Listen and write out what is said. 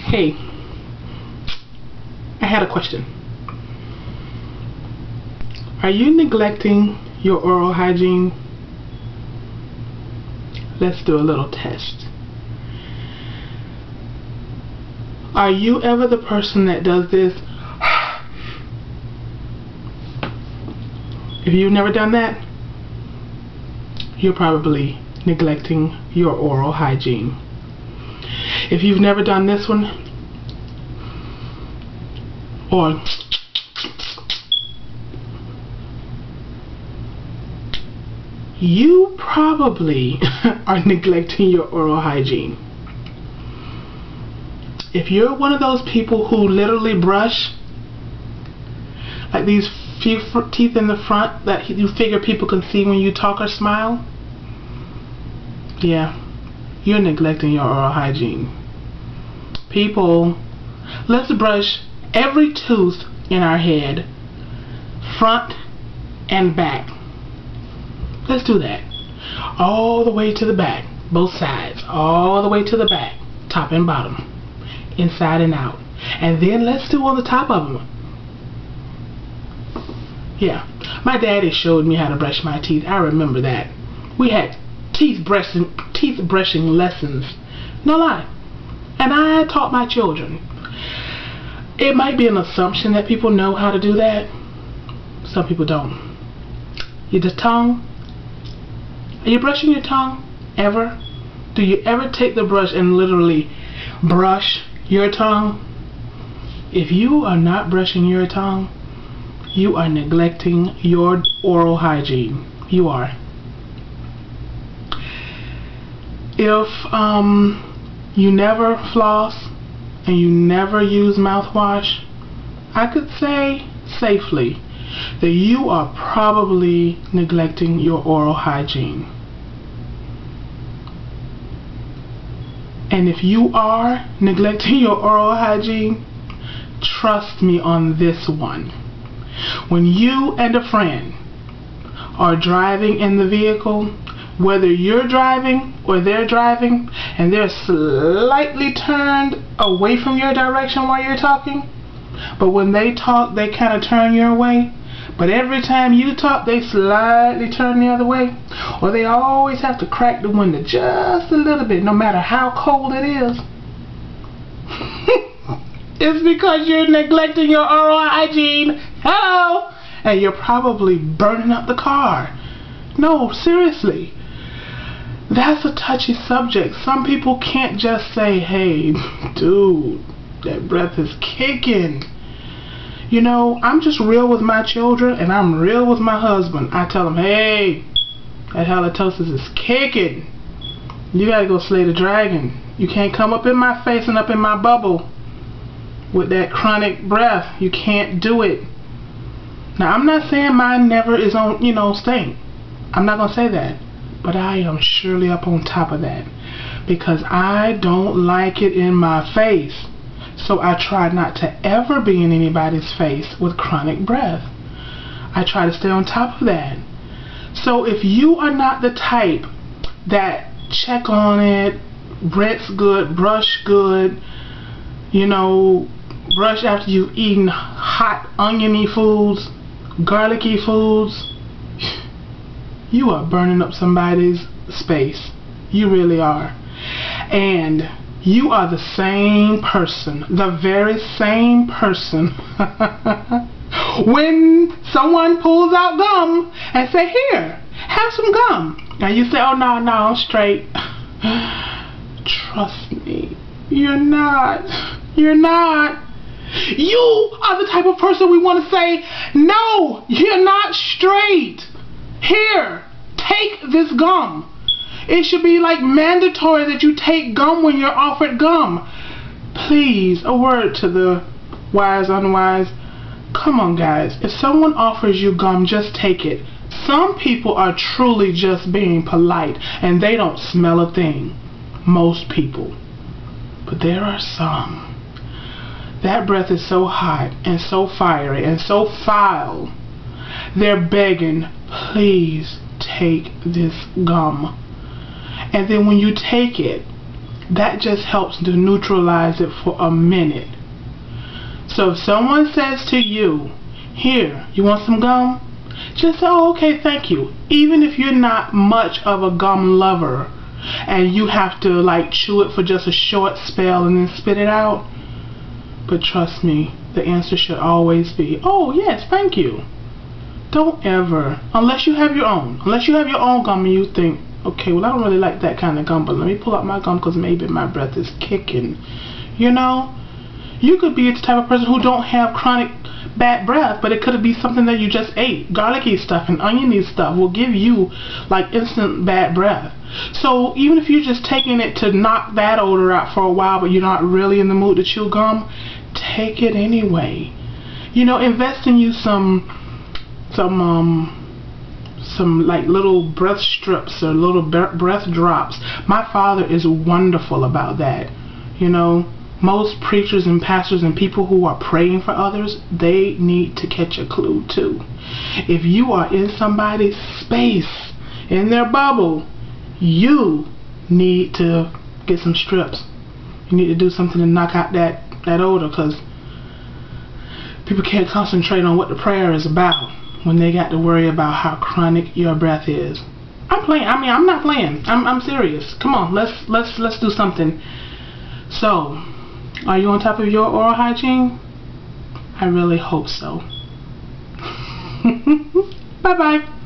Hey, I had a question. Are you neglecting your oral hygiene? Let's do a little test. Are you ever the person that does this? If you've never done that, you're probably neglecting your oral hygiene. If you've never done this one, or you probably are neglecting your oral hygiene. If you're one of those people who literally brush like these few teeth in the front that you figure people can see when you talk or smile, yeah, you're neglecting your oral hygiene. People, let's brush every tooth in our head, front and back. Let's do that. All the way to the back, both sides, all the way to the back, top and bottom, inside and out. And then let's do on the top of them. Yeah, my daddy showed me how to brush my teeth. I remember that. We had teeth brushing lessons. No lie. And I taught my children. It might be an assumption that people know how to do that. Some people don't. The tongue. Are you brushing your tongue? Ever? Do you ever take the brush and literally brush your tongue? If you are not brushing your tongue, you are neglecting your oral hygiene. You are. If you never floss and you never use mouthwash, I could say safely that you are probably neglecting your oral hygiene. And if you are neglecting your oral hygiene, trust me on this one. When you and a friend are driving in the vehicle, whether you're driving or they're driving, and they're slightly turned away from your direction while you're talking, but when they talk, they kind of turn your way, but every time you talk, they slightly turn the other way, or they always have to crack the window just a little bit, no matter how cold it is. It's because you're neglecting your oral hygiene. Hello! And you're probably burning up the car. No, seriously. That's a touchy subject. Some people can't just say, hey, dude, that breath is kicking. You know, I'm just real with my children and I'm real with my husband. I tell them, hey, that halitosis is kicking. You gotta go slay the dragon. You can't come up in my face and up in my bubble with that chronic breath. You can't do it. Now, I'm not saying mine never is on, stink. I'm not gonna say that. But I am surely up on top of that, because I don't like it in my face. So I try not to ever be in anybody's face with chronic breath. I try to stay on top of that. So if you are not the type that check on it, rinse good, brush good, brush after you've eaten hot oniony foods, garlicky foods, you are burning up somebody's space. You really are. And you are the same person, the very same person, when someone pulls out gum and say, here, have some gum. Now you say, oh, no, I'm straight. Trust me, you're not. You're not. You are the type of person we want to say, no, you're not straight. Here, take this gum. It should be like mandatory that you take gum when you're offered gum. Please, a word to the wise, unwise. Come on, guys. If someone offers you gum, just take it. Some people are truly just being polite and they don't smell a thing. Most people. But there are some. That breath is so hot and so fiery and so foul. They're begging, please take this gum. And then when you take it, that just helps to neutralize it for a minute. So if someone says to you, here, you want some gum? Just say, oh, okay, thank you. Even if you're not much of a gum lover and you have to like chew it for just a short spell and then spit it out, but trust me, the answer should always be, oh yes, thank you. Don't ever, unless you have your own gum and you think, okay, well I don't really like that kind of gum, but let me pull out my gum because maybe my breath is kicking. You know, you could be the type of person who don't have chronic bad breath, but it could be something that you just ate. Garlicky stuff and oniony stuff will give you like instant bad breath. So even if you're just taking it to knock that odor out for a while, but you're not really in the mood to chew gum, take it anyway. You know, invest in you some like little breath strips or little breath drops. My father is wonderful about that. You know, most preachers and pastors and people who are praying for others, they need to catch a clue too. If you are in somebody's space, in their bubble, you need to get some strips. You need to do something to knock out that odor, because people can't concentrate on what the prayer is about when they got to worry about how chronic your breath is. I'm playing. I mean, I'm not playing. I'm serious. Come on, let's do something. So, are you on top of your oral hygiene? I really hope so. Bye bye.